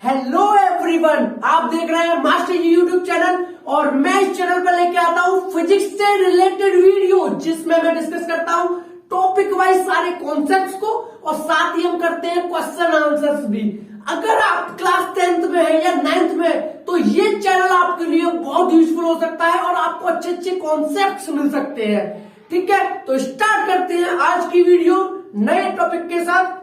Hello everyone, आप देख रहे हैं मास्टर जी यूट्यूब चैनल और मैं इस चैनल पर लेके आता हूँ फिजिक्स से रिलेटेड वीडियो जिसमें मैं डिस्कस करता हूँ टॉपिक वाइज सारे कॉन्सेप्ट्स को और साथ ही हम करते हैं क्वेश्चन आंसर्स भी। अगर आप क्लास 10th में है या 9th में तो ये चैनल आपके लिए बहुत यूजफुल हो सकता है और आपको अच्छे अच्छे कॉन्सेप्ट्स मिल सकते हैं। ठीक है, तो स्टार्ट करते हैं आज की वीडियो नए टॉपिक के साथ।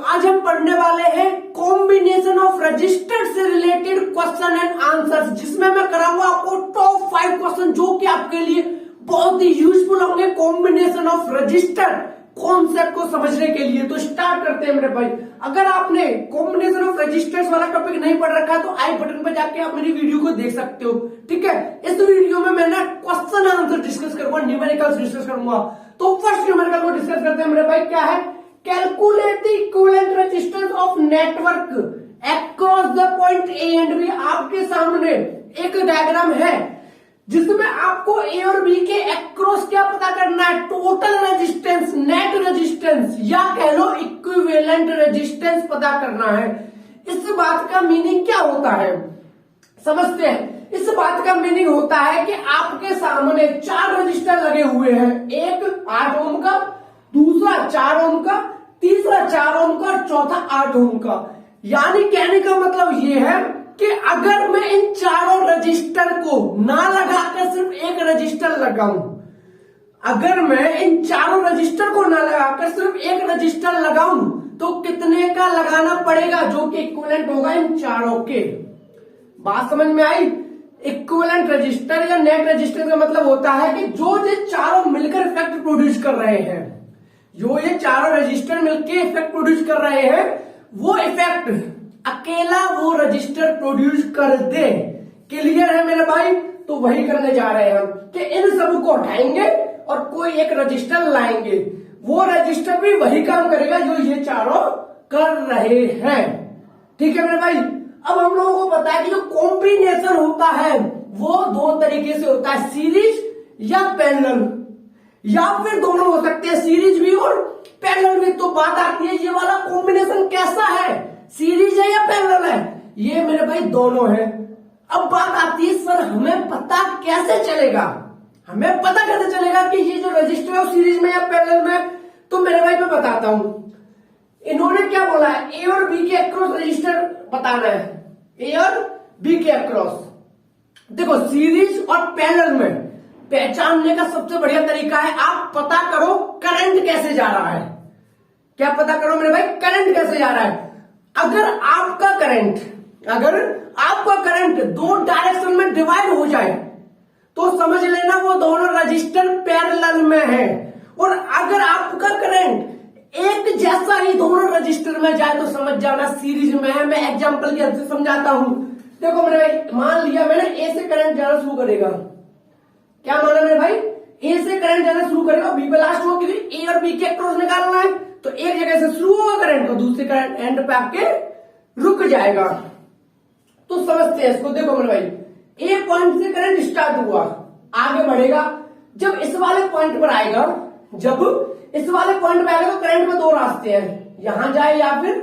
आज हम पढ़ने वाले हैं कॉम्बिनेशन ऑफ रजिस्टर से रिलेटेड क्वेश्चन एंड आंसर्स, जिसमें मैं कराऊंगा आपको टॉप 5 क्वेश्चन जो कि आपके लिए बहुत ही यूजफुल होंगे कॉम्बिनेशन ऑफ रजिस्टर कॉन्सेप्ट को समझने के लिए। तो स्टार्ट करते हैं मेरे भाई। अगर आपने कॉम्बिनेशन ऑफ रजिस्टर्स वाला टॉपिक नहीं पढ़ रखा तो आई बटन पर जाके आप मेरी वीडियो को देख सकते हो। ठीक है, इस वीडियो में मैं क्वेश्चन आंसर डिस्कस करूंगा, न्यूमेरिकल्स डिस्कस करूंगा। तो फर्स्ट न्यूमेरिकल को डिस्कस करते हैं मेरे भाई। क्या है? Calculate the equivalent resistance of network across the point A and B. आपके सामने एक डायग्राम है जिसमें आपको ए और बी के अक्रॉस क्या पता करना है? टोटल रेजिस्टेंस, नेट रेजिस्टेंस या कह लो इक्विवेलेंट रेजिस्टेंस पता करना है। इस बात का मीनिंग क्या होता है समझते हैं। इस बात का मीनिंग होता है कि आपके सामने 4 रजिस्टर लगे हुए हैं, एक 8 ओम का, दूसरा 4 ओम का, तीसरा 4 ओम का और चौथा 8 ओम का। यानी कहने का मतलब ये है कि अगर मैं इन चारों रजिस्टर को ना लगाकर सिर्फ एक रजिस्टर लगाऊं, अगर मैं इन चारों रजिस्टर को ना लगाकर सिर्फ एक रजिस्टर लगाऊं तो कितने का लगाना पड़ेगा जो कि इक्विवेलेंट होगा इन चारों के। बात समझ में आई? इक्विवेलेंट रजिस्टर या नेट रजिस्टर का मतलब होता है कि जो ये चारों मिलकर इफेक्ट प्रोड्यूस कर रहे हैं, जो ये चारों रजिस्टर मिलकर इफेक्ट प्रोड्यूस कर रहे हैं, वो इफेक्ट अकेला वो रजिस्टर प्रोड्यूस कर दे। क्लियर है मेरे भाई? तो वही करने जा रहे हैं हम कि इन सब को हटाएंगे और कोई एक रजिस्टर लाएंगे, वो रजिस्टर भी वही काम करेगा जो ये चारों कर रहे हैं। ठीक है मेरे भाई? अब हम लोगों को पता है कि जो कॉम्बिनेशन होता है वो 2 तरीके से होता है, सीरीज या पैरेलल, या फिर दोनों हो सकते हैं, सीरीज भी और पैरेलल भी। तो बात आती है ये वाला कॉम्बिनेशन कैसा है, सीरीज है या पैरेलल है? ये मेरे भाई दोनों है। अब बात आती है सर हमें पता कैसे चलेगा, हमें पता कैसे चलेगा कि ये जो रजिस्टर है सीरीज में या पैरेलल में? तो मेरे भाई मैं बताता हूं। इन्होंने क्या बोला है, ए और बी के अक्रॉस रजिस्टर बताना है, ए और बी के अक्रॉस। देखो सीरीज और पैरेलल में पहचानने का सबसे बढ़िया तरीका है आप पता करो करंट कैसे जा रहा है। क्या पता करो मेरे भाई? करंट कैसे जा रहा है। अगर आपका करंट 2 डायरेक्शन में डिवाइड हो जाए तो समझ लेना वो दोनों रजिस्टर पैरेलल में है। और अगर आपका करंट एक जैसा ही दोनों रजिस्टर में जाए तो समझ जाना सीरीज में है। मैं एग्जांपल की हद से समझाता हूं। देखो मेरे भाई, मान लिया मैंने ए से करंट जाना शुरू करेगा। क्या माना मेरे भाई? ए से करंट जाना शुरू करेगा, बी पे लास्ट हो, क्योंकि ए और बी के अक्रॉस निकालना है। तो एक जगह से शुरू होगा करंट और दूसरे करंट एंड पे आके रुक जाएगा। तो समझते हैं इसको। देखो मेरे भाई, ए पॉइंट से करंट स्टार्ट हुआ, आगे बढ़ेगा। जब इस वाले पॉइंट पर आएगा तो करंट में 2 रास्ते हैं, यहां जाए या फिर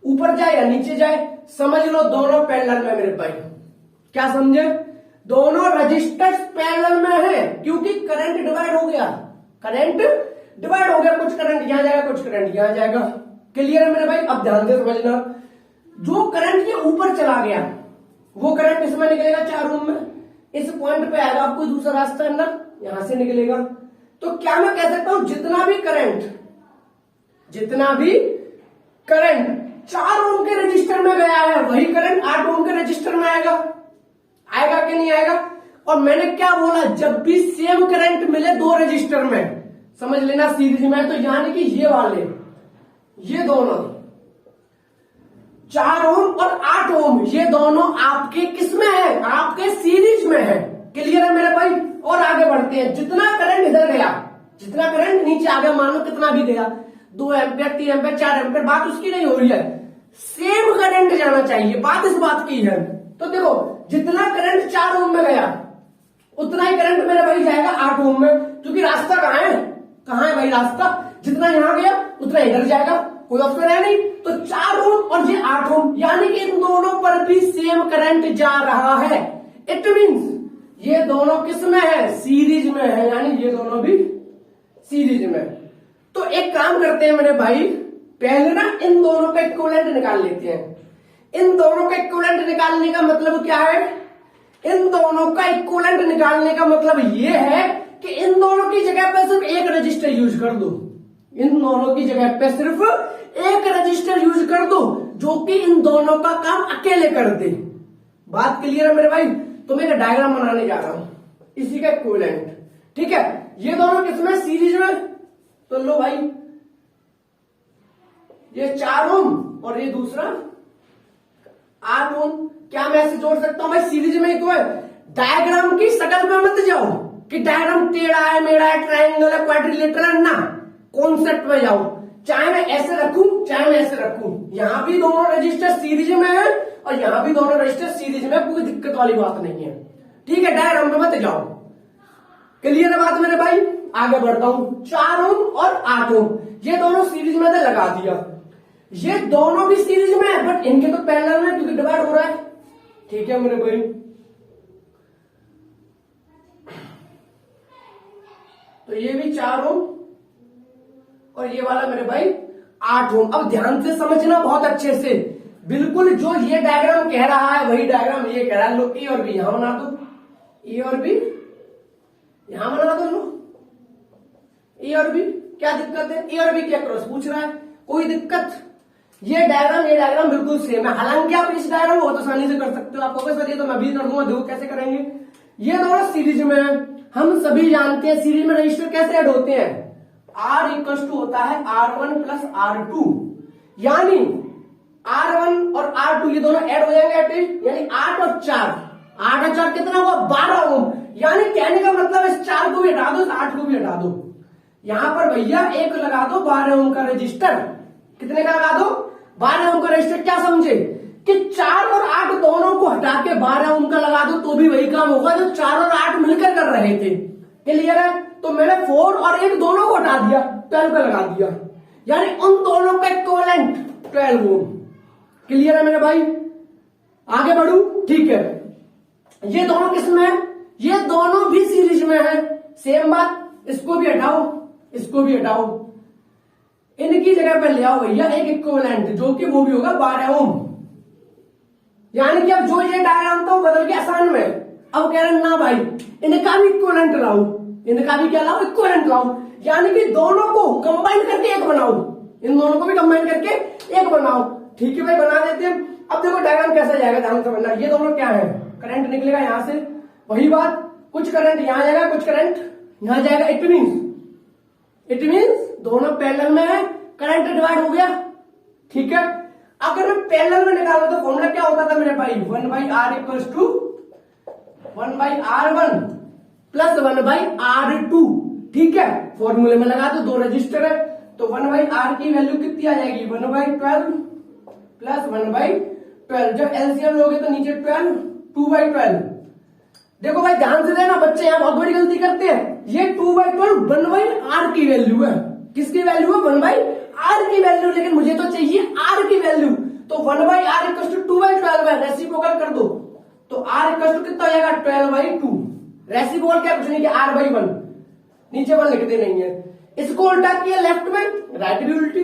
ऊपर जाए या नीचे जाए। समझ लो दोनों पैरेलल में मेरे भाई। क्या समझे? दोनों रजिस्टर्स पैरेलल में है क्योंकि करंट डिवाइड हो गया, कुछ करंट यहां जाएगा, कुछ करंट यहां जाएगा। क्लियर है मेरे भाई? अब ध्यान से समझना, जो करंट के ऊपर चला गया वो करंट इसमें निकलेगा 4 ओम में, इस पॉइंट पे आएगा, आपको दूसरा रास्ता अंदर यहां से निकलेगा। तो क्या मैं कह सकता हूं जितना भी करंट 4 ओम के रजिस्टर में गया है वही करंट 8 ओम के रजिस्टर में आएगा कि नहीं आएगा? और मैंने क्या बोला, जब भी सेम करंट मिले 2 रजिस्टर में, समझ लेना सीरीज में, तो यानी कि ये दोनों 4 ओम और 8 ओम ये दोनों आपके किसमें है? आपके सीरीज में है। क्लियर है मेरे भाई? और आगे बढ़ते हैं। जितना करंट इधर गया, जितना करंट नीचे आ गया, मान लो कितना भी गया, 2 एम्पियर, 3 एम्पियर, 4 एम्पियर, बात उसकी नहीं हो रही है, सेम करंट जाना चाहिए, बात इस बात की है। तो देखो जितना करंट 4 ओम में गया उतना ही करंट मेरा भाई जाएगा 8 ओम में, क्योंकि रास्ता कहाँ है भाई? रास्ता जितना यहां गया उतना इधर जाएगा, कोई ऑप्शन है नहीं। तो 4 ओम और ये 8 ओम, यानी कि इन दोनों पर भी सेम करंट जा रहा है। इट मीन्स ये दोनों किस में है, सीरीज में है, यानी ये दोनों भी सीरीज में। तो एक काम करते हैं मेरे भाई, पहले ना इन दोनों का इक्विवेलेंट निकाल लेते हैं। इन दोनों का इक्विवेलेंट निकालने का मतलब क्या है, इन दोनों का इक्विवेलेंट निकालने का मतलब ये है कि इन दोनों की जगह पे सिर्फ एक रजिस्टर यूज कर दो। इन दोनों की जगह पे सिर्फ एक रजिस्टर यूज कर दो जो कि इन दोनों का काम अकेले कर दे। बात क्लियर है मेरे भाई? तो मैं एक डायग्राम बनाने जा रहा हूं इसी का इक्विवेलेंट, ठीक है। ये दोनों किसमें, सीरीज में। तो लो भाई, ये 4 ओम और ये दूसरा 8 ओम। क्या मैं ऐसे जोड़ सकता हूं भाई, सीरीज में ही तो है। डायग्राम की शक्ल पे मत जाओ कि डायग्राम टेढ़ा है, मेरा है, ट्रायंगल है, क्वाड्रिलेटरल है, ना कॉन्सेप्ट में जाओ। चाहे मैं ऐसे रखूं चाहे मैं ऐसे रखूं, यहां भी दोनों रजिस्टर सीरीज में है और यहां भी दोनों रजिस्टर सीरीज में, कोई दिक्कत वाली बात नहीं है, ठीक है। डायग्राम पे मत जाओ। क्लियर है बात मेरे भाई? आगे बढ़ता हूं। 4 ओम और 8 ओम ये दोनों सीरीज में तो लगा दिया। ये दोनों भी सीरीज में है बट इनके तो पैरेलल में, क्योंकि डिवाइड हो रहा है, ठीक है मेरे भाई। तो ये भी 4 ओम और ये वाला मेरे भाई 8 ओम। अब ध्यान से समझना बहुत अच्छे से, बिल्कुल जो ये डायग्राम कह रहा है वही डायग्राम ये कह रहा है। लो ए और बी यहां बना दो, ए और बी यहां बना दो। लो ए और बी, क्या दिक्कत है? ए और बी क्या क्रॉस पूछ रहा है, कोई दिक्कत? ये डायग्राम बिल्कुल सेम है। हालांकि आप इस डायग्राम को तो आसानी से कर सकते हो। आपको सर ये तो मैं भी कर दूंगा, देखो कैसे करेंगे। ये दोनों सीरीज में है, हम सभी जानते हैं सीरीज में रजिस्टर कैसे ऐड होते हैं। R इक्वल टू होता है R1 प्लस R2, यानी R1 और R2 ये दोनों ऐड हो जाएंगे, यानी 8 और 4, 8 और 4 कितना हुआ, 12 ओम। यानी कहने का मतलब इस 4 को भी हटा दो, इस 8 को भी हटा दो। यहां पर भैया एक लगा दो 12 ओम का रजिस्टर। कितने का लगा दो, 12 ओम का रजिस्टर। क्या समझे कि 4 और 8 दोनों को हटा के 12 ओम का लगा दो तो भी वही काम होगा जो 4 और 8 मिलकर कर रहे थे। क्लियर है? तो मैंने 4 और 1 दोनों को हटा दिया, 12 का लगा दिया, यानी उन दोनों का इक्विवेलेंट 12 ओम। क्लियर है मेरे भाई? आगे बढ़ू, ठीक है। ये दोनों किसमें है, ये दोनों भी सीरीज में है। सेम बात, इसको भी हटाओ, इसको भी हटाओ, इनकी जगह पर ले आओ भैया एक इक्विवेलेंट जो कि वो भी होगा 12 ओम। यानी कि अब जो ये डायग्राम था वो बदल के आसान में। अब कह रहे हैं ना भाई इनका भी इक्विवेलेंट लाओ, इनका भी क्या लाओ, इक्विवेलेंट लाओ। यानी कि दोनों को कंबाइन करके एक बनाओ, इन दोनों को भी कंबाइन करके एक बनाओ। ठीक है भाई, बना देते हैं। अब देखो डायग्राम कैसा जाएगा, ध्यान समझना। ये दोनों क्या है, करंट निकलेगा यहां से, वही बात, कुछ करंट यहां जाएगा, कुछ करंट यहां जाएगा। इट मीन्स दोनों पैरेलल में है, करंट डिवाइड हो गया। ठीक है, अगर मैं पैरेलल में निकाला तो फॉर्मूला क्या होता था मेरे भाई, 1/R equals to 1/R1 plus 1/R2। ठीक है, फॉर्मूले में लगा दो, दो रजिस्टर है तो 1/R की वैल्यू कितनी आ जाएगी, 1/12 प्लस 1/12। जब एलसीएम लोगे तो नीचे 12, 2/12। देखो भाई ध्यान से देना, बच्चे यहां बहुत बड़ी गलती करते हैं। ये 2/12 1/R की वैल्यू है। किसकी वैल्यू है, 1/R की वैल्यू, लेकिन मुझे तो चाहिए R की वैल्यू। तो 1/R इक्वल टू 2/12 है, रेसिप्रोकल कर दो तो R इक्वल टू कितना हो जाएगा, 12/2। रेसिप्रोकल क्या, कुछ नहीं किया, R/1, नीचे 1 लिखते नहीं है। इसको उल्टा किया लेफ्ट में, राइट भी उल्टी।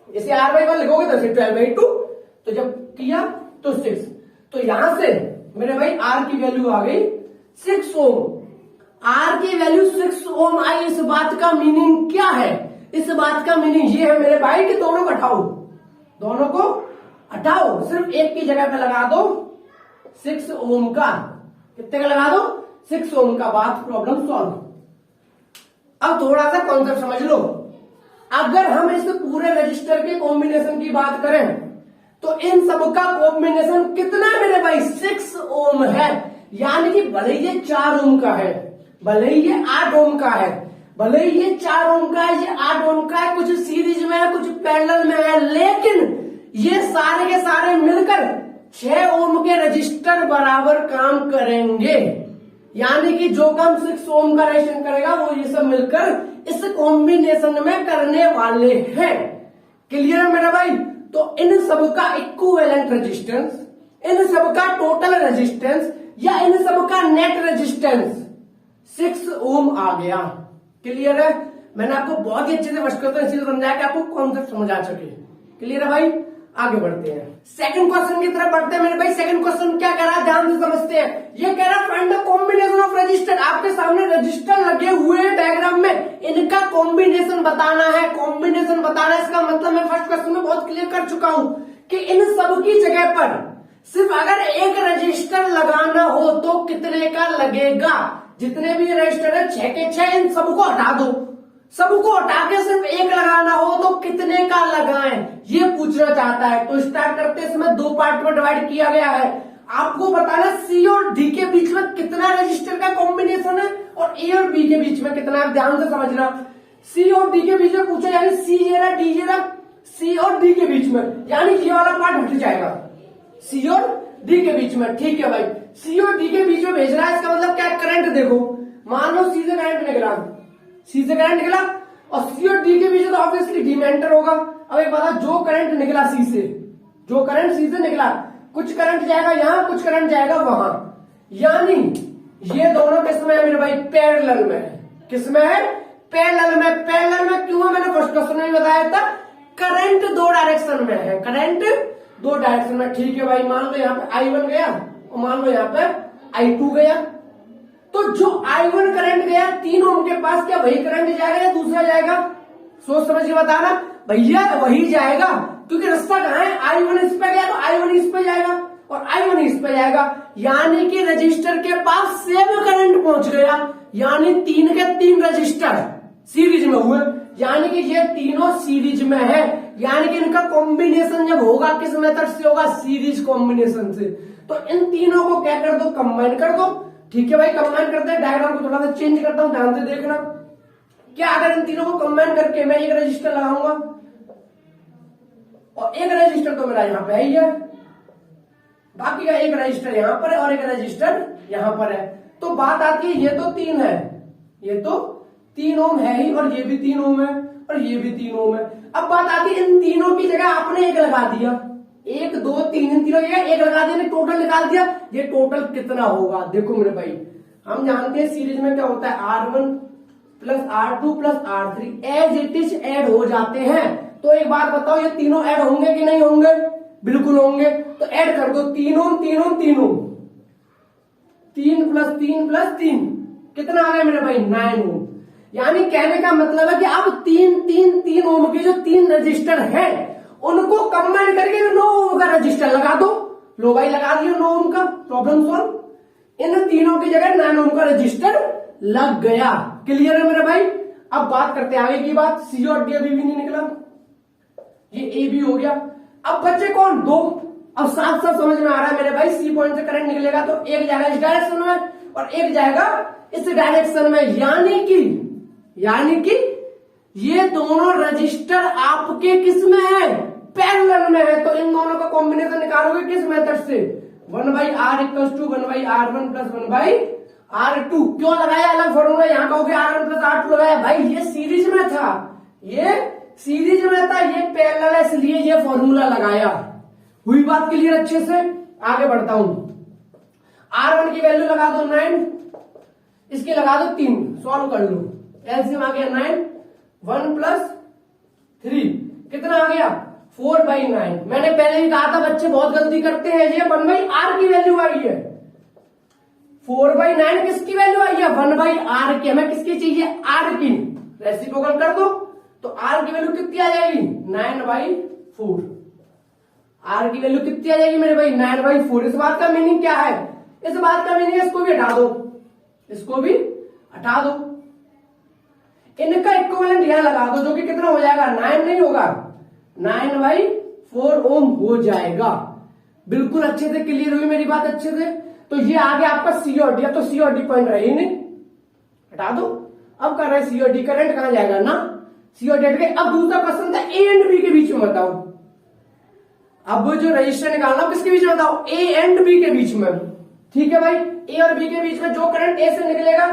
इसे R/1 लिखोगे तो इसे 12/2, तो जब किया तो 6। तो यहां से मेरे भाई R की वैल्यू आ गई 6 ओम। R की वैल्यू 6 ओम आई। इस बात का मीनिंग क्या है, इस बात का मीनिंग ये है मेरे भाई कि दोनों को हटाओ, दोनों को हटाओ, सिर्फ एक की जगह पे लगा दो 6 ओम का। कितने का लगा दो, 6 ओम का। बात प्रॉब्लम सॉल्व। अब थोड़ा सा कॉन्सेप्ट समझ लो। अगर हम इस पूरे रजिस्टर के कॉम्बिनेशन की बात करें तो इन सब का कॉम्बिनेशन कितना है मेरे भाई, 6 ओम है। यानी कि भले ही ये 4 ओम का है, भले ही ये 8 ओम का है, भले ही ये 4 ओम का है, ये 8 ओम का है, कुछ सीरीज में है, कुछ पैरेलल में है, लेकिन ये सारे के सारे मिलकर 6 ओम के रजिस्टर बराबर काम करेंगे। यानी कि जो काम 6 ओम का रेजिस्टेंस करेगा वो ये सब मिलकर इस कॉम्बिनेशन में करने वाले हैं। क्लियर है मेरा भाई? तो इन सब का इक्विवेलेंट रेजिस्टेंस, इन सब का टोटल रेजिस्टेंस या इन सब का नेट रेजिस्टेंस 6 ओम आ गया। क्लियर है? मैंने आपको बहुत ही अच्छे से फर्स्ट क्वेश्चन इसीलिए समझाया कि आपको कॉन्सेप्ट समझ आ सके। क्लियर है भाई? आगे बढ़ते हैं, सेकंड क्वेश्चन की तरफ बढ़ते हैं मेरे भाई। सेकंड क्वेश्चन क्या कह रहा है, ध्यान से समझते हैं। ये कह रहा है find the combination of register. आपके सामने रजिस्टर लगे हुए डायग्राम में, इनका कॉम्बिनेशन बताना है। कॉम्बिनेशन बताना है, इसका मतलब मैं फर्स्ट क्वेश्चन में बहुत क्लियर कर चुका हूं कि इन सब की जगह पर सिर्फ अगर एक रजिस्टर लगाना हो तो कितने का लगेगा। जितने भी रजिस्टर है 6 के 6, इन सबको हटा दो। सबको हटा के सिर्फ एक लगाना हो तो कितने का लगाएं, ये पूछना चाहता है। तो स्टार्ट करते हैं, इसमें 2 पार्ट में डिवाइड किया गया है। आपको बताना सी और डी के बीच में कितना रजिस्टर का कॉम्बिनेशन है और ए और बी के बीच में कितना है। ध्यान से समझना, सी और डी के बीच में पूछा, यानी सी ये रहा, डी ये रहा, सी और डी के बीच में, यानी ये वाला पार्ट हट जाएगा सी और डी के बीच में। ठीक है भाई, सी और डी के बीच में भेज रहा है, इसका मतलब क्या है, करंट देखो। मान लो सी से करंट निकला, सी से करंट निकला और सी और डी के बीच में तो ऑब्वियसली डी में एंटर होगा। अब एक बात, जो करंट निकला सी से, जो करंट सी से निकला, कुछ करंट जाएगा यहां, कुछ करंट जाएगा वहां, यानी ये दोनों किसमें है मेरे भाई, पैरेलल में है। किसमें है, पैरेलल में। पैरेलल में क्यों है, मैंने फर्स्ट क्वेश्चन में बताया था, करंट 2 डायरेक्शन में है, करंट 2 डायरेक्शन में। ठीक है भाई, मान लो यहाँ पे I1 गया और मान लो यहाँ पे I2 गया, तो जो I1 करंट गया 3 ओम के पास, क्या वही करंट जाएगा या दूसरा जाएगा? सोच समझ के बताना भैया, वही जाएगा, क्योंकि रास्ता कहाँ है, I1 इस पे गया तो I1 इस पे जाएगा और I1 इस पे जाएगा, यानी कि रजिस्टर के पास सेम करंट पहुंच गया। यानी 3 के 3 रजिस्टर सीरीज में हुए, यानी कि ये तीनों सीरीज में है, यानी कि इनका कॉम्बिनेशन जब होगा किस मेथड से होगा, सीरीज कॉम्बिनेशन से। तो इन तीनों को क्या कर दो, कंबाइन कर दो। ठीक है भाई, कंबाइन करते हैं। डायग्राम को थोड़ा सा चेंज करता हूं, ध्यान से देखना। क्या अगर इन तीनों को कंबाइन करके मैं एक रजिस्टर लगाऊंगा और एक रजिस्टर तो मेरा यहां पे है ही है, बाकी का एक रजिस्टर यहां पर है और एक रजिस्टर यहां पर है, तो बात आती है ये तो 3 है, ये तो 3 ओम है ही, और ये भी 3 ओम है और ये भी 3 ओम है। अब बात आती है इन तीनों की जगह आपने एक लगा दिया, 1 2 3, इन तीनों की जगह एक लगा दिया, टोटल निकाल दिया, ये टोटल कितना होगा। देखो मेरे भाई, हम जानते हैं सीरीज में क्या होता है, R1 plus R2 plus R3 as it is add हो जाते हैं। तो एक बात बताओ, ये तीनों ऐड होंगे कि नहीं होंगे? बिल्कुल होंगे। तो ऐड कर दो, 3 ओम 3 ओम 3 ओम, 3 प्लस 3 प्लस 3 कितना आ गया मेरे भाई, 9 ओम। यानी कहने का मतलब है कि अब 3 ओम के जो 3 रजिस्टर है उनको कंबाइन करके 9 ओम का रजिस्टर लगा दो। लो भाई, लगा दिया 9 ओम का, प्रॉब्लम सॉल्व। इन तीनों की जगह 9 ओम का रजिस्टर लग गया। क्लियर है मेरे भाई? अब बात करते हैं आगे की बात। सी और डी अभी भी नहीं निकला, ये ए भी हो गया। अब बच्चे कौन, 2। अब साथ साथ समझ में आ रहा है मेरे भाई, सी पॉइंट से करंट निकलेगा तो एक जाएगा इस डायरेक्शन में और एक जाएगा इस डायरेक्शन में, यानी कि ये दोनों रजिस्टर आपके किस में है, पैरेलल में है। तो इन दोनों का कॉम्बिनेशन निकालोगे किस मेथड से, 1/R = 1/R1 प्लस 1/R2। क्यों लगाया अलग फॉर्मूला, यहाँ कहोगे R1 प्लस R2 लगाया, भाई ये सीरीज में था, ये सीरीज में था, ये पैरेलल है, इसलिए ये फॉर्मूला लगाया। हुई बात क्लियर अच्छे से? आगे बढ़ता हूं। R1 की वैल्यू लगा दो 9, इसकी लगा दो 3, सॉल्व कर लो। एलसीएम आ गया 9, 1 प्लस 3 कितना आ गया, 4/9। मैंने पहले ही कहा था बच्चे बहुत गलती करते हैं, ये 1/R की वैल्यू आई है, 4/9 किसकी वैल्यू आई है, 1/R की। हमें किसकी चाहिए, R की। रेसिप्रोकल कर दो तो R की वैल्यू कितनी आ जाएगी, 9/4। R की वैल्यू कितनी आ जाएगी मेरे भाई, 9/4। इस बात का मीनिंग क्या है, इस बात का मीनिंग इसको भी हटा दो, इसको भी हटा दो, इनका इक्विवेलेंट यहां लगा दो, जो कि कितना हो जाएगा, 9 नहीं होगा, 9/4 ओम हो जाएगा। बिल्कुल अच्छे से क्लियर हुई मेरी बात अच्छे से? तो ये आ गया आपका सी और डी। अब तो सी और डी पॉइंट रहे ही नहीं, हटा दो। अब कर रहे सी और डी, करंट कहां जाएगा ना, सी और डी के। अब दूसरा क्वेश्चन था ए एंड बी के बीच में बताओ। अब जो रजिस्टर निकालना किसके बीच में बताओ, ए एंड बी के बीच में। ठीक है भाई, ए और बी के बीच में जो करंट ए से निकलेगा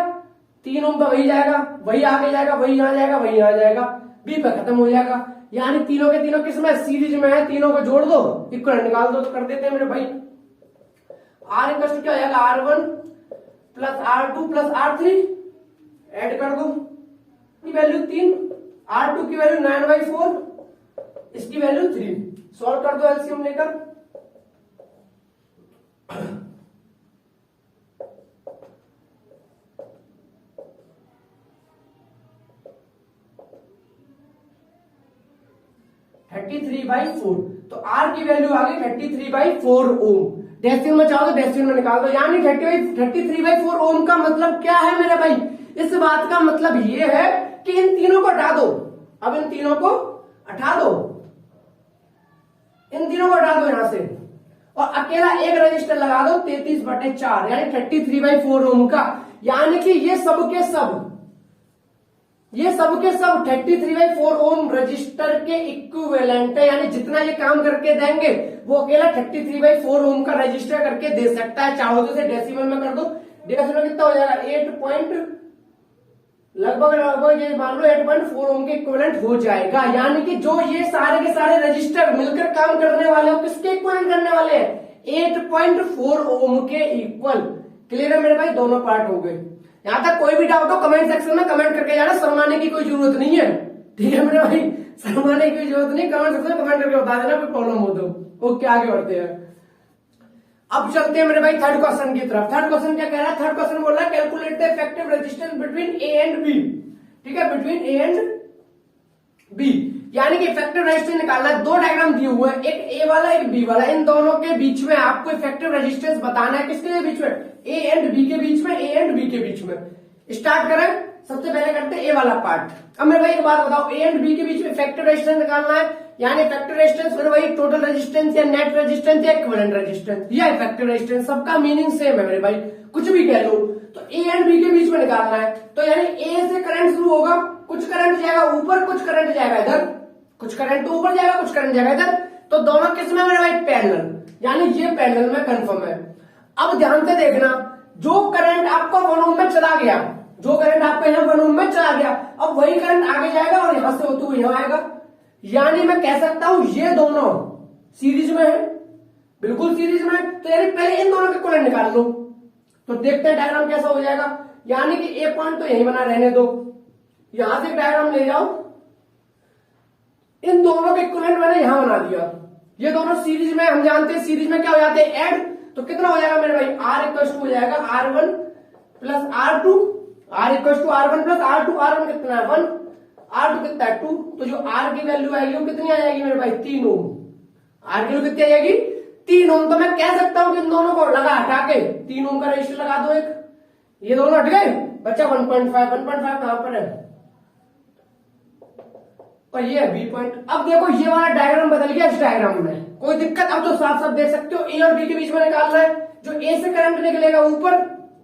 3 ओम पे वही जाएगा, वही आगे जाएगा, वही यहां जाएगा, वही यहां जाएगा, बी पे खत्म हो जाएगा। यानी तीनों के तीनों किस में सीरीज में है, तीनों को जोड़ दो, इक्वल निकाल दो। तो कर देते हैं मेरे भाई। आर इक्वल टू क्या हो जाएगा, R1 plus R2 plus R3, add कर दो, की वैल्यू 3, R2 की वैल्यू 9/4, इसकी वैल्यू 3, सॉल्व कर दो एलसीएम लेकर। (33/4) तो R की वैल्यू आ गई 33/4 ओम। डेसिमल में चाहो तो डेसिमल में निकाल दो। यानी 33/4 ओम का मतलब क्या है मेरे भाई, इस बात का मतलब ये है कि इन तीनों को हटा दो। अब इन तीनों को हटा दो, इन तीनों को हटा दो यहां से, और अकेला एक रजिस्टर लगा दो 33/4 यानी 33/4 ओम का। यानी कि ये सब के सब 33/4 ओम रजिस्टर के इक्विवेलेंट है। यानी जितना ये काम करके देंगे वो अकेला 33/4 ओम का रजिस्टर करके दे सकता है। चाहो तो इसे डेसिमल में कर दो। डेसिमल कितना हो जाएगा, 8 लगभग ये मान लो 8.4 ओम के इक्विवेलेंट हो जाएगा। यानी कि जो ये सारे के सारे रजिस्टर मिलकर काम करने वाले हो, किसके इक्विवेलेंट करने वाले हैं, 8.4 ओम के इक्वल। क्लियर है मेरे भाई, दोनों पार्ट हो गए। यहां तक कोई भी डाउट हो कमेंट सेक्शन में कमेंट करके जाना, शर्माने की कोई जरूरत नहीं है। ठीक है मेरे भाई, शर्माने की कोई जरूरत नहीं, कमेंट सेक्शन में कमेंट करके बता देना कोई प्रॉब्लम हो तो। ओके, आगे बढ़ते हैं। अब चलते हैं मेरे भाई थर्ड क्वेश्चन की तरफ। थर्ड क्वेश्चन क्या कह रहा है, थर्ड क्वेश्चन बोल रहा है calculate the effective resistance between A and B. ठीक है, बिटवीन ए एंड बी, यानी कि इफेक्टिव रेजिस्टेंस निकालना है। दो डायग्राम दिए हुए हैं, एक ए वाला एक बी वाला। इन दोनों के बीच में आपको इफेक्टिव रेजिस्टेंस बताना है। किसके बीच में, ए एंड बी के बीच में, ए एंड बी के बीच में। स्टार्ट करें, सबसे पहले करते हैं ए वाला पार्ट। अब मेरे भाई एक बात बताओ, ए एंड बी के बीच में इफेक्टिव रेजिस्टेंस निकालना है। यानी इफेक्टिव रेजिस्टेंस फिर वही टोटल रेजिस्टेंस या नेट रेजिस्टेंस या इक्विवेलेंट रेजिस्टेंस या इफेक्टिव रेजिस्टेंस, सबका मीनिंग सेम है मेरे भाई, कुछ भी कह लो। तो ए एंड बी के बीच में निकालना है। तो यानी ए से करंट शुरू होगा, कुछ करंट जाएगा ऊपर, कुछ करंट जाएगा इधर, कुछ करंट ऊपर जाएगा, कुछ करंट जाएगा इधर। तो दोनों किस में मेरे भाई, पैरेलल, यानी ये पैरेलल में कंफर्म है। अब ध्यान से देखना, जो करंट आपको 1 ओम में चला गया, जो करंट आपका यहाँ 1 ओम में चला गया, अब वही करंट आगे जाएगा और यहां से होते हुए यहां आएगा। यानी मैं कह सकता हूं ये दोनों सीरीज में है, बिल्कुल सीरीज में है। तो यानी पहले इन दोनों के करंट निकाल लो। तो देखते हैं डायग्राम कैसा हो जाएगा। यानी कि ए पॉइंट तो यही बना रहने दो, यहां से डायग्राम ले जाओ, इन दोनों के इक्विवेलेंट मैंने यहां बना दिया। ये दोनों सीरीज में, हम जानते हैं सीरीज में क्या हो जाते हैं, ऐड। तो कितना हो जाएगा मेरे भाई, आर इक्वल टू हो जाएगा R1 plus R2, R equal to R1 plus R2। R1 कितना है 1, R2 कितना है 2। तो जो R की वैल्यू आएगी वो कितनी आ जाएगी मेरे भाई, 3 ओम। R की वैल्यू कितनी आ जाएगी, 3 ओम। तो मैं कह सकता हूं कि इन दोनों को लगा हटा के 3 ओम का रजिस्टर लगा दो एक, ये दोनों हट गए, बच्चा 1.5 कहां पर है, और ये है बी पॉइंट। अब देखो ये वाला डायग्राम बदल गया इस डायग्राम में, कोई दिक्कत, अब तो साफ साफ देख सकते हो। ए और बी के बीच में निकालना है। जो ए से करंट निकलेगा ऊपर,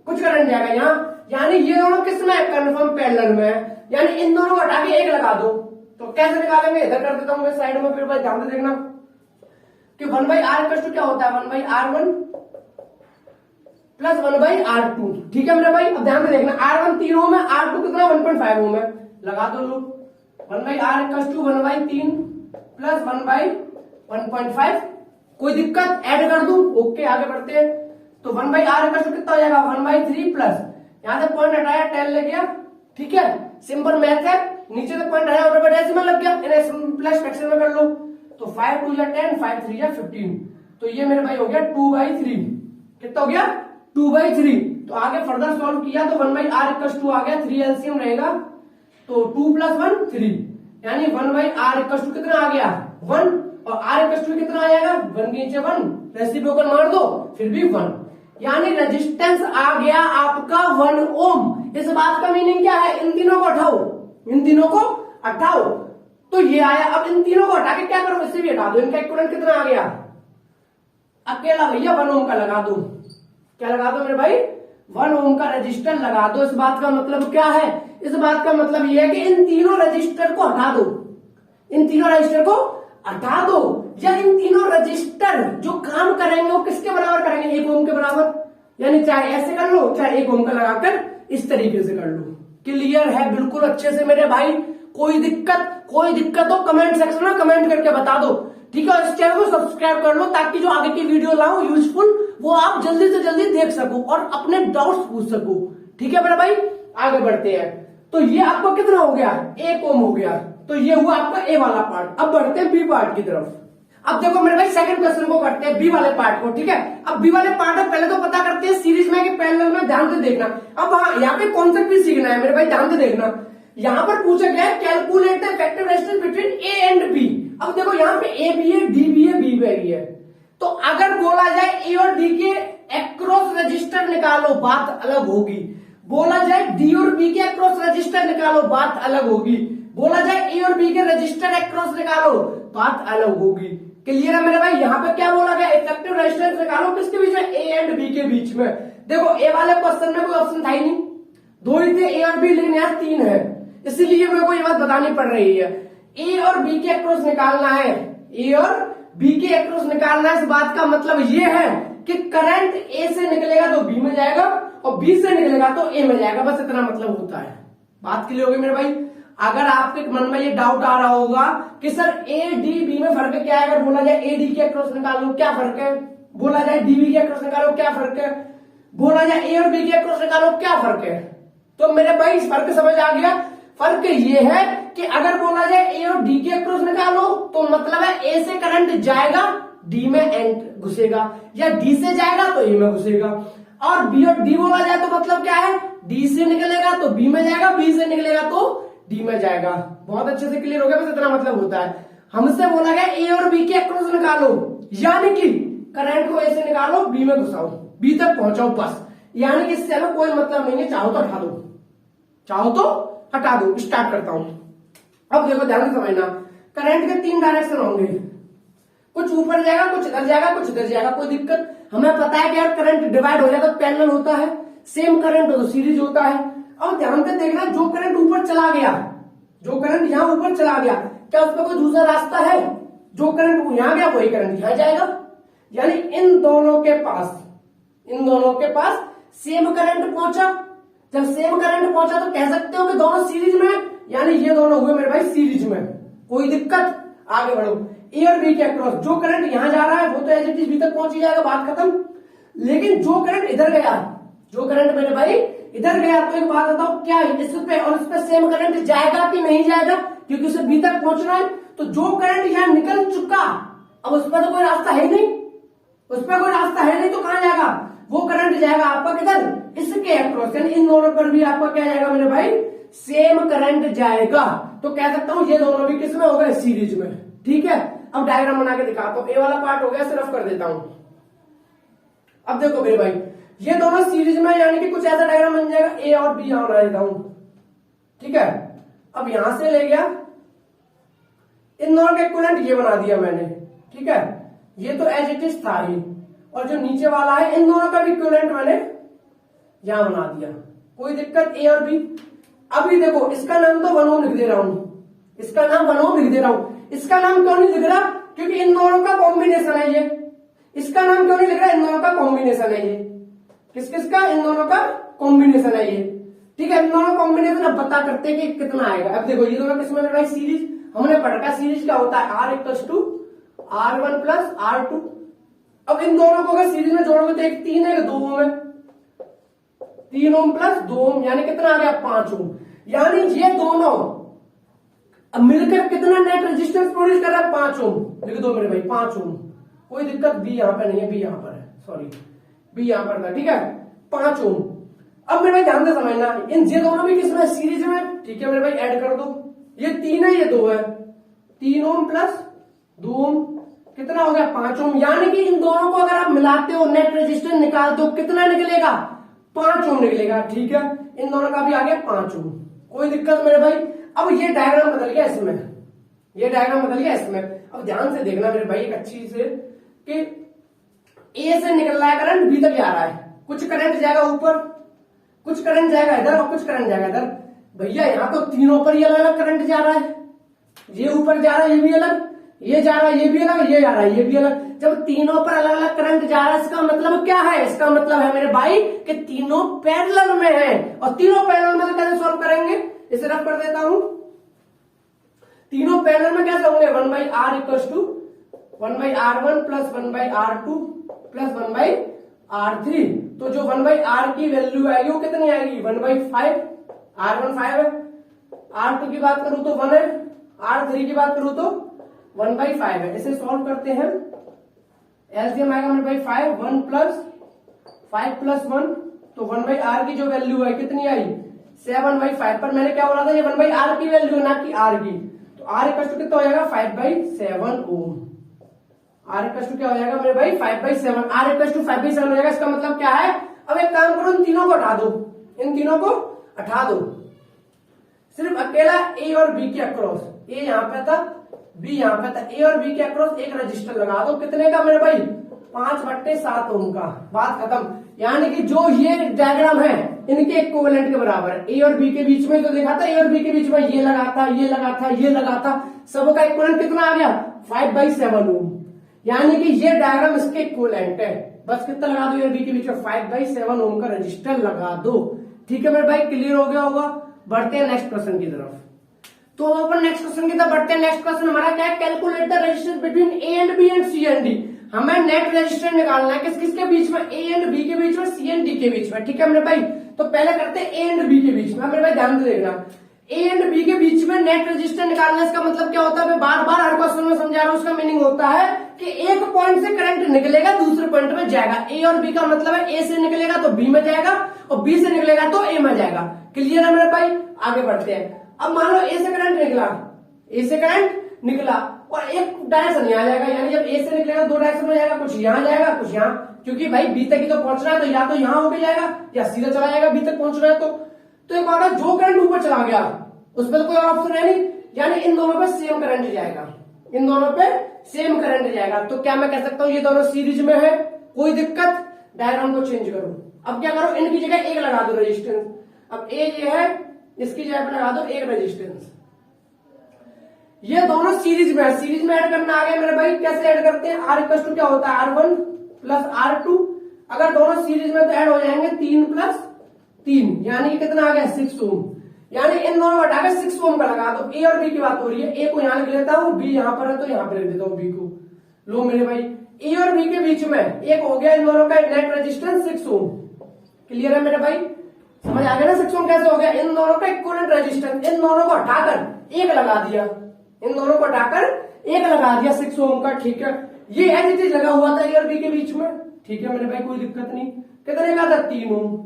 कुछ करंट जाएगा यहाँ, यानी ये दोनों किस में है, कन्फर्म पैरेलल में है। यानी इन दोनों को हटा के एक लगा दो। तो कैसे निकालेंगे, इधर कर देता हूं मैं साइड में, फिर भाई ध्यान से देखना कि 1/r इक्वल टू क्या होता है, 1/r1 प्लस 1/r2। ठीक है मेरे भाई, अब ध्यान से देखना, R1 3 ओम है, R2 कितना 1.5 ओम है, लगा दो लोग। 1/r equal to 1/3 plus 1/1.5। कोई दिक्कत, ऐड कर दूं, ओके आगे बढ़ते हैं। तो 1/r इक्वल टू कितना हो जाएगा, 1/3 प्लस, यहां से पॉइंट हटाया 10 ले गया। ठीक है, सिंपल मैथ है, नीचे से पॉइंट हटाया ऊपर डेसिमल लग गया, इन्हें प्लस फ्रैक्शन में कर लो। तो 5 2 या 10, 5 3 या 15। तो ये मेरे भाई हो गया 2/3। कितना हो गया, 2/3। तो आगे फर्दर सॉल्व किया तो 1/r इक्वल टू आ गया, 3 एलसीएम रहेगा, तो 2 + 1 3, यानी 1/r इक्वल टू कितना आ गया 1, और r इक्वल टू कितना आ जाएगा 1 के नीचे 1, रेसिप्रोकल मार दो फिर भी 1, यानी रेजिस्टेंस आ गया आपका 1 ओम। इस बात का मीनिंग क्या है, इन तीनों को हटाओ, इन तीनों को हटाओ, तो ये आया। अब इन तीनों को हटा के क्या करो, इससे भी हटा दो, इनका इक्विवेलेंट कितना आ गया, अकेला भैया 1 ओम का लगा दो। क्या लगा दो मेरे भाई, 1 ओम का रजिस्टर लगा दो। इस बात का मतलब क्या है, इस बात का मतलब ये है कि इन तीनों रजिस्टर को हटा दो, इन तीनों रजिस्टर को हटा दो, या इन तीनों रजिस्टर जो काम करेंगे वो किसके बराबर करेंगे, 1 ओम के बराबर। यानी चाहे ऐसे कर लो, चाहे 1 ओम का लगाकर इस तरीके से कर लो। क्लियर है बिल्कुल अच्छे से मेरे भाई? कोई दिक्कत हो कमेंट सेक्शन में कमेंट करके बता दो, ठीक है? और इस चैनल को सब्सक्राइब कर लो ताकि जो आगे की वीडियो लाऊं यूजफुल वो आप जल्दी से जल्दी देख सको और अपने डाउट्स पूछ सको, ठीक है मेरे भाई? आगे बढ़ते हैं। तो ये आपका कितना हो गया? 1 ओम हो गया। तो ये हुआ आपका ए वाला पार्ट। अब बढ़ते हैं बी पार्ट की तरफ। अब देखो मेरे भाई सेकंड क्वेश्चन को करते हैं बी वाले पार्ट को, ठीक है? अब बी वाले पार्ट में पहले तो पता करते हैं सीरीज में कि पैरेलल में, ध्यान से देखना। अब हाँ यहाँ पे कॉन्सेप्ट भी सीखना है मेरे भाई, ध्यान से देखना। यहाँ पर पूछा गया है calculate the effective resistance between A and B. अब देखो यहाँ पे ए भी है, डी भी है, बी भी है। तो अगर बोला जाए ए और डी के एक्रॉस रजिस्टर निकालो, बात अलग होगी। बोला जाए डी और बी के एक्रॉस रजिस्टर निकालो, बात अलग होगी। बोला जाए ए और बी के रजिस्टर एक्रॉस निकालो, बात अलग होगी। क्लियर है मेरे भाई? यहाँ पे क्या बोला गया? इफेक्टिव रेजिस्टेंस निकालो किसके बीच में? ए एंड बी के बीच में। देखो ए वाले क्वेश्चन में कोई ऑप्शन था ही नहीं, 2 ही थे ए और बी, लेकिन यहाँ 3 है, इसीलिए मेरे को ये बात बतानी पड़ रही है। ए और बी के एक्रॉस निकालना है, ए और बी के एक्रॉस निकालना है। इस बात का मतलब ये है कि करंट ए से निकलेगा तो बी में जाएगा और बी से निकलेगा तो ए में जाएगा, बस इतना मतलब होता है। बात क्लियर होगी मेरे भाई? अगर आपके मन में ये डाउट आ रहा होगा कि सर ए डी बी में फर्क क्या है, अगर बोला जाए ए डी के एक्रॉस निकालो क्या फर्क है, बोला जाए डी बी के एक्रॉस निकालो क्या फर्क है, बोला जाए ए और बी के एक्रॉस निकालो क्या फर्क है, तो मेरे भाई इस फर्क समझ आ गया। फर्क ये है कि अगर बोला जाए ए और डी के एक्रॉस निकालो तो मतलब है ए से करंट जाएगा डी में एंड घुसेगा, या डी से जाएगा तो ए में घुसेगा। और बी और डी बोला जाए तो मतलब क्या है? डी से निकलेगा तो बी में जाएगा, बी से निकलेगा तो डी में जाएगा। बहुत अच्छे से क्लियर हो गया, बस इतना मतलब होता है। हमसे बोला गया ए और बी के एक्रॉस निकालो, यानी कि करंट को ए से निकालो, बी में घुसाओ, बी तक पहुंचाओ, बस। यानी कि इससे हमें कोई मतलब नहीं है, चाहो तो हटा दो, चाहो तो हटा दो। स्टार्ट करता हूं। अब देखो ध्यान से समझना, करंट के 3 डायरेक्शन होंगे, कुछ ऊपर जाएगा, कुछ इधर जाएगा, कुछ इधर जाएगा। कोई दिक्कत? हमें पता है कि यार करंट डिवाइड हो जाता तो पैरेलल होता है, सेम करंट हो तो सीरीज होता है। और ध्यान से देखना, जो करंट ऊपर चला गया, जो करंट यहाँ ऊपर चला गया, क्या उसका कोई दूसरा रास्ता है? जो करंट यहाँ गया वही करंट यहाँ जाएगा। यानी इन दोनों के पास सेम करंट पहुंचा। जब सेम करंट पहुंचा तो कह सकते हो कि दोनों सीरीज में, यानी ये दोनों हुए मेरे भाई सीरीज में। कोई दिक्कत? आगे बढ़ो। ए और बी के अक्रॉस जो करंट यहां जा रहा है वो तो एज इट इज बी तक पहुंच ही जाएगा, बात खत्म। लेकिन जो करंट इधर गया, जो करंट मेरे भाई इधर गया, तो एक बात बताओ, क्या इस पे और उस पे सेम करंट जाएगा कि नहीं जाएगा? क्योंकि उसे बी तक पहुंचना है। तो जो करंट यहां निकल चुका, अब उस पर तो कोई रास्ता है नहीं, उस पर कोई रास्ता है नहीं, तो कहां जाएगा? वो करंट जाएगा आपका किधर? इसके अक्रॉस। यानी इन दोनों पर भी आपका क्या जाएगा मेरे भाई? सेम करंट जाएगा। तो कह सकता हूं ये दोनों भी किसमें हो गए? सीरीज में। ठीक है, अब डायग्राम बना के दिखाता हूं। ए वाला पार्ट हो गया, सिर्फ कर देता हूं। अब देखो मेरे भाई, ये दोनों सीरीज में, यानी कि कुछ ऐसा डायग्राम बन जाएगा। ए और बी यहां बना देता हूं, ठीक है। अब यहां से ले गया, इन दोनों का इक्विवेलेंट ये बना दिया मैंने, ठीक है। ये तो एज इट इज था ही, और जो नीचे वाला है इन दोनों का भी इक्विवेलेंट मैंने यहां बना दिया। कोई दिक्कत? ए और बी। अभी देखो, इसका नाम तो 1 ओम लिख दे रहा हूं, इसका नाम 1 ओम लिख दे रहा हूं। इसका नाम क्यों नहीं लिख रहा? क्योंकि इन दोनों का कॉम्बिनेशन है ये। इसका नाम क्यों नहीं लिख रहा? इन दोनों का कॉम्बिनेशन है ये। किस किस का? इन दोनों का कॉम्बिनेशन है ये, ठीक है। इन दोनों कॉम्बिनेशन अब पता करते कि कितना आएगा। अब देखो ये दोनों किसमें मेरे भाई? सीरीज। हमने पढ़ रखा सीरीज क्या होता है? R equals to R1 plus R2। अब इन दोनों को अगर सीरीज में जोड़ोगे तो एक 3 है, 2 ओम है। 3 ओम प्लस 2 ओम यानी कितना आ गया? 5 ओम। यानी ये दोनों अब मिलकर कितना नेट रेजिस्टेंस प्रोड्यूस कर रहा है? 5 ओम। लिख दो मेरे भाई, 5 ओम। कोई दिक्कत? बी यहां पर नहीं है, बी यहां पर है, सॉरी बी यहां पर था, ठीक है। 5 ओम। अब मेरे भाई ध्यान से समझना, इन ये दोनों भी किसमें? सीरीज में, ठीक है मेरे भाई। ऐड कर दो, ये 3 है, ये 2 है। 3 ओम प्लस 2 ओम कितना हो गया? 5 ओम। यानी कि इन दोनों को अगर आप मिलाते हो, नेट रेजिस्टेंस निकालते हो, कितना निकलेगा? 5 ओम निकलेगा, ठीक है। इन दोनों का भी आ गया 5 ओम। कोई दिक्कत मेरे भाई? अब ये डायग्राम बदल गया इसमें, ये डायग्राम बदल गया इसमें। अब ध्यान से देखना मेरे भाई एक अच्छी से, कि ए से निकल रहा है करंट, बी तक जा रहा है। कुछ करंट जाएगा ऊपर, कुछ करंट जाएगा इधर, और कुछ करंट जाएगा इधर। भैया यहाँ तो तीनों पर ही अलग अलग करंट जा रहा है। ये ऊपर जा रहा है, ये भी अलग, ये जा रहा है, ये भी अलग, ये जा रहा है, ये भी अलग। जब तीनों पर अलग अलग करंट जा रहा है, इसका मतलब क्या है? इसका मतलब है मेरे भाई कि तीनों पैरेलल में हैं। और तीनों पैरेलल में तो कैसे सॉल्व करेंगे? इसे रफ कर देता हूं। तीनों पैरेलल में कैसे होंगे? 1/r equals to 1/r1 plus 1/r2 plus 1/r3। तो जो 1/r की वैल्यू आएगी वो कितनी आएगी? 1/5। r1 5 है, r2 की बात करूं तो 1 है, r3 की बात करूं तो 1/5 है। इसे सॉल्व करते हैं। एलसीएम आएगा मेरे भाई 5, 1 प्लस 5 प्लस 1, तो 1/r की जो वैल्यू है कितनी आई? 7/5। पर मैंने क्या बोला था? ये 1/r की वैल्यू है, ना कि r की। तो r इक्वल टू कितना हो जाएगा? 5/7 ओम। r इक्वल टू क्या हो जाएगा मेरे भाई? 5/7। r इक्वल टू 5/7 हो जाएगा। इसका मतलब क्या है? अब एक काम करो, इन तीनों को हटा दो, इन तीनों को हटा दो। सिर्फ अकेला a और b के अक्रॉस, a यहाँ पे था, b यहाँ पे था, a और b के अक्रॉस एक रजिस्टर लगा दो। कितने का मेरे भाई? 5/7 ओम का। बात खत्म। यानी कि जो ये डायग्राम है इनके इक्विवेलेंट के बराबर है। a और b के बीच में तो देखा था, a और b के बीच में ये लगा था, ये लगा था, ये लगा था, सबका इक्विवेलेंट कितना आ गया? 5/7 ओम। यानी कि ये डायग्राम इसके इक्विवेलेंट है। बस कितना लगा दो? a और b के बीच में 5/7 ओम का रजिस्टर लगा दो। ठीक है मेरे भाई, क्लियर हो गया होगा। बढ़ते हैं नेक्स्ट क्वेश्चन की तरफ। तो अपन नेक्स्ट क्वेश्चन की तरफ बढ़ते हैं। नेक्स्ट क्वेश्चन हमारा क्या है? Calculate the resistance between A and B and C and D. हमें नेट रेजिस्टेंस निकालना है किस किसके बीच में? ए एंड बी के बीच में, सी एंड डी के बीच में। ठीक है मेरे भाई, तो पहले करते हैं ए एंड बी के बीच में। मेरे भाई ध्यान से देखना, ए एंड बी के बीच में नेट रेजिस्टेंस निकालना। इसका मतलब क्या होता है? मैं बार बार हर क्वेश्चन में समझा रहा हूं। उसका मीनिंग होता है कि एक पॉइंट से करंट निकलेगा, दूसरे पॉइंट में जाएगा। ए और बी का मतलब है ए से निकलेगा तो बी में जाएगा, और बी से निकलेगा तो ए में जाएगा। क्लियर है मेरे भाई? आगे बढ़ते हैं। अब मान लो ए से करंट निकला, ए से करंट निकला और एक डायरेक्शन यहाँ जाएगा। यानी जब ए से निकलेगा दो डायरेक्शन में जाएगा, कुछ यहाँ जाएगा, कुछ यहाँ। क्योंकि भाई बी तक ही तो पहुंचना है, तो या तो यहाँ होके जाएगा या सीधा चला जाएगा बी तक पहुंचना है तो एक बार जो करंट ऊपर चला गया उस पर तो कोई ऑप्शन है नहीं। यानी इन दोनों पे सेम करंट जाएगा, इन दोनों पे सेम करंट जाएगा। तो क्या मैं कह सकता हूँ ये दोनों सीरीज में है? कोई दिक्कत? डायग्राम को चेंज करो। अब क्या करो? इनकी जगह एक लगा दो रेजिस्टेंस। अब ए ये है, इसकी जगह पर लगा दो एक रेजिस्टेंस। ये दोनों सीरीज में है, सीरीज में ऐड करना आ गया मेरे भाई। कैसे ऐड करते हैं? आर इक्वल टू क्या होता है? R1 plus R2। अगर दोनों सीरीज में तो ऐड हो जाएंगे 3 प्लस 3, यानी कि कितना आ गया? 6 ओम। यानी इन दोनों को हटाकर 6 ओम का लगा दो। ए और बी की बात हो रही है, ए को यहां लिख लेता हूं, बी यहां पर है तो यहां पर लिख देता हूं बी को। लो मेरे भाई, ए और बी के बीच में एक हो गया इन दोनों का नेट रेजिस्टेंस 6 ओम। क्लियर है मेरे भाई? समझ आ गया ना? 6 ओम कैसे हो गया? इन दोनों का इक्विवेलेंट रेजिस्टेंस, इन दोनों को हटाकर एक लगा दिया, इन दोनों को हटाकर एक लगा दिया 6 ओम का। ठीक है, ये एज इट इज लगा हुआ था ए और बी के बीच में। ठीक है मेरे भाई, कोई दिक्कत नहीं। कितने का था? 3 ओम।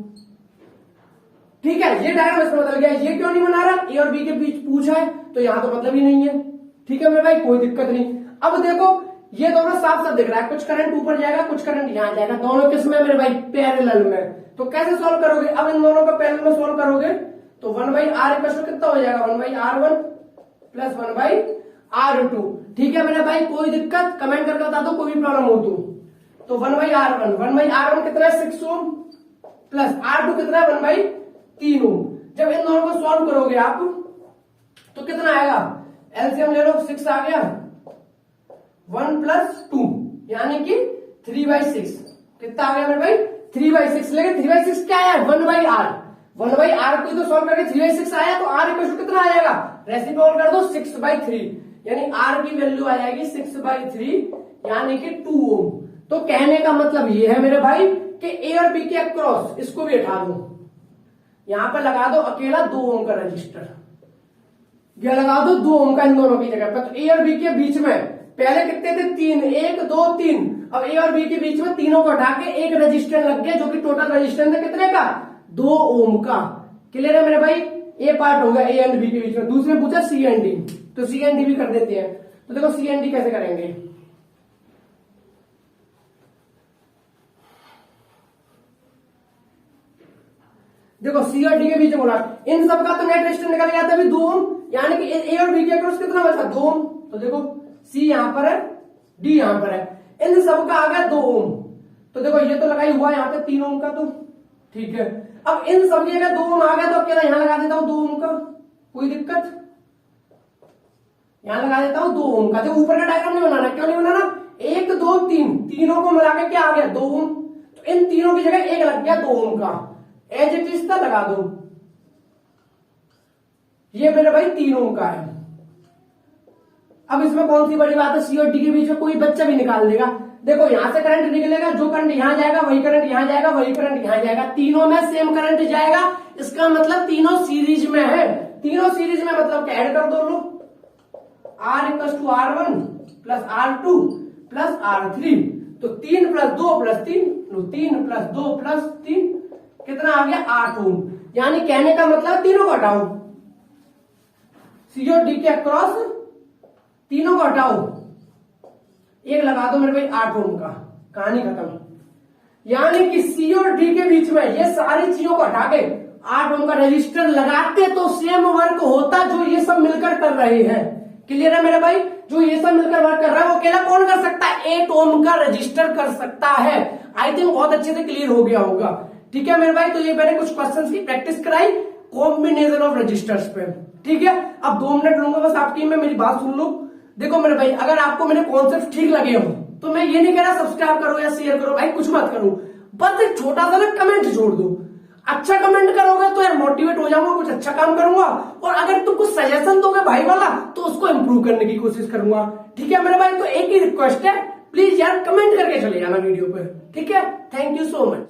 ठीक है, ये डायग्राम इसमें बदल गया। ये क्यों नहीं बना रहा? ए और बी के बीच पूछा है तो यहां तो मतलब ही नहीं है। ठीक है मेरे भाई, कोई दिक्कत नहीं। अब देखो ये दोनों साफ साफ दिख रहा है, कुछ करंट ऊपर जाएगा, कुछ करंट यहां जाएगा। दोनों किस में मेरे भाई? पैरेलल में। तो कैसे सॉल्व करोगे? अब इन दोनों को पैरेलल में सॉल्व करोगे तो 1/r इक्वल टू कितना हो जाएगा? 1/r1 plus 1/r2। ठीक है मेरे भाई, कोई दिक्कत? कमेंट करके बता दो कोई भी प्रॉब्लम हो तो 1/r1 कितना है? 6 ओम प्लस R2 कितना है? 1/3 ओम। जब इन दोनों को सॉल्व करोगे आप तो कितना आएगा? एलसीएम ले लो, 6 आ गया, 1 प्लस 2 यानी कि 3/6। कितना आ गया मेरे भाई? 3/6। लेकिन 3/6 क्या है? 1/r। 1/r को तो सॉल्व करके 3/6 आया, तो r इक्वल टू कितना आ जाएगा? रेसिप्रोकल कर दो 6/3, यानी r की वैल्यू आ जाएगी 6/3 यानी कि 2 ओम। तो कहने का मतलब ये है मेरे भाई कि ए और बी के अक्रॉस इसको भी हटा दो, यहां पर लगा दो अकेला 2 ओम का रजिस्टर। यह लगा दो 2 ओम का इन दोनों की जगह पर। तो ए और बी के बीच में पहले कितने थे? 3, 1 2 3। अब ए और बी के बीच में तीनों को हटा के एक रजिस्टेंस लग गया, जो कि टोटल रजिस्टेंस है कितने का? 2 ओम का। क्लियर है मेरे भाई? ए पार्ट हो गया ए एंड बी के बीच में। दूसरे पूछा सी एंड डी, तो सी एंड डी भी कर देते हैं। तो देखो सी एंड डी कैसे करेंगे। देखो सी और डी के बीच में बोला, इन सबका तो नेट रेजिस्टेंस निकल गया था अभी 2 ओम, यानी कि ए और बी के अक्रॉस कितना बचा? 2 ओम। तो देखो सी यहां पर है, डी यहां पर है, इन सबका आ गया 2 ओम। तो देखो ये तो लगाई हुआ यहां पे 3 ओम का, तो ठीक है। अब इन सब की अगर 2 ओम आ गया तो अकेला यहां लगा देता हूं 2 ओम का, कोई दिक्कत? यहां लगा देता हूं 2 ओम का। जो ऊपर का डायग्राम नहीं बनाना, क्यों नहीं बनाना, 1 2 3 तीनों को मिला के क्या आ गया 2 ओम, तो इन तीनों की जगह 1 लग गया 2 ओम का, एज इट इज था लगा दो। ये मेरे भाई 3 ओम का है। अब इसमें कौन सी बड़ी बात है, सी और डी के बीच में कोई बच्चा भी निकाल देगा। देखो यहां से करंट निकलेगा, जो करंट यहां जाएगा वही करंट यहां जाएगा, वही करंट यहां जाएगा, तीनों में सेम करंट जाएगा। इसका मतलब तीनों सीरीज में है। तीनों सीरीज में मतलब क्या, ऐड कर दो लोग, R equal to R1 plus R2 plus R3, तो 3 प्लस 2 प्लस 3, 3 प्लस 2 प्लस 3 कितना आ गया 8 ओम। यानी कहने का मतलब तीनों को हटाओ, सी और डी के अक्रॉस तीनों को हटाओ, 1 लगा दो मेरे भाई 8 ओम का, कहानी खत्म। यानी कि सी और डी के बीच में ये सारी चीजों को हटा के 8 ओम का रजिस्टर लगाते तो सेम वर्क होता जो ये सब मिलकर कर रहे हैं। क्लियर है मेरे भाई, जो ये सब मिलकर वर्क कर रहा है वो अकेला कौन कर सकता है, 8 ओम का रजिस्टर कर सकता है। आई थिंक बहुत अच्छे से क्लियर हो गया होगा। ठीक है मेरे भाई, तो ये मैंने कुछ क्वेश्चंस की प्रैक्टिस कराई कॉम्बिनेशन ऑफ रजिस्टर्स पे। ठीक है, अब 2 मिनट लूंगा बस आपकी, में मेरी बात सुन लो। देखो मेरे भाई, अगर आपको मेरे कॉन्सेप्ट ठीक लगे हो तो मैं ये नहीं कह रहा सब्सक्राइब करो या शेयर करो, भाई कुछ मत करो, बस एक छोटा सा ना कमेंट छोड़ दो। अच्छा कमेंट करोगे तो यार मोटिवेट हो जाऊंगा, कुछ अच्छा काम करूंगा। और अगर तुम कुछ सजेशन दोगे भाई वाला तो उसको इंप्रूव करने की कोशिश करूंगा। ठीक है मेरे भाई, तो एक ही रिक्वेस्ट है, प्लीज यार कमेंट करके चले जाना वीडियो पे। ठीक है, थैंक यू सो मच।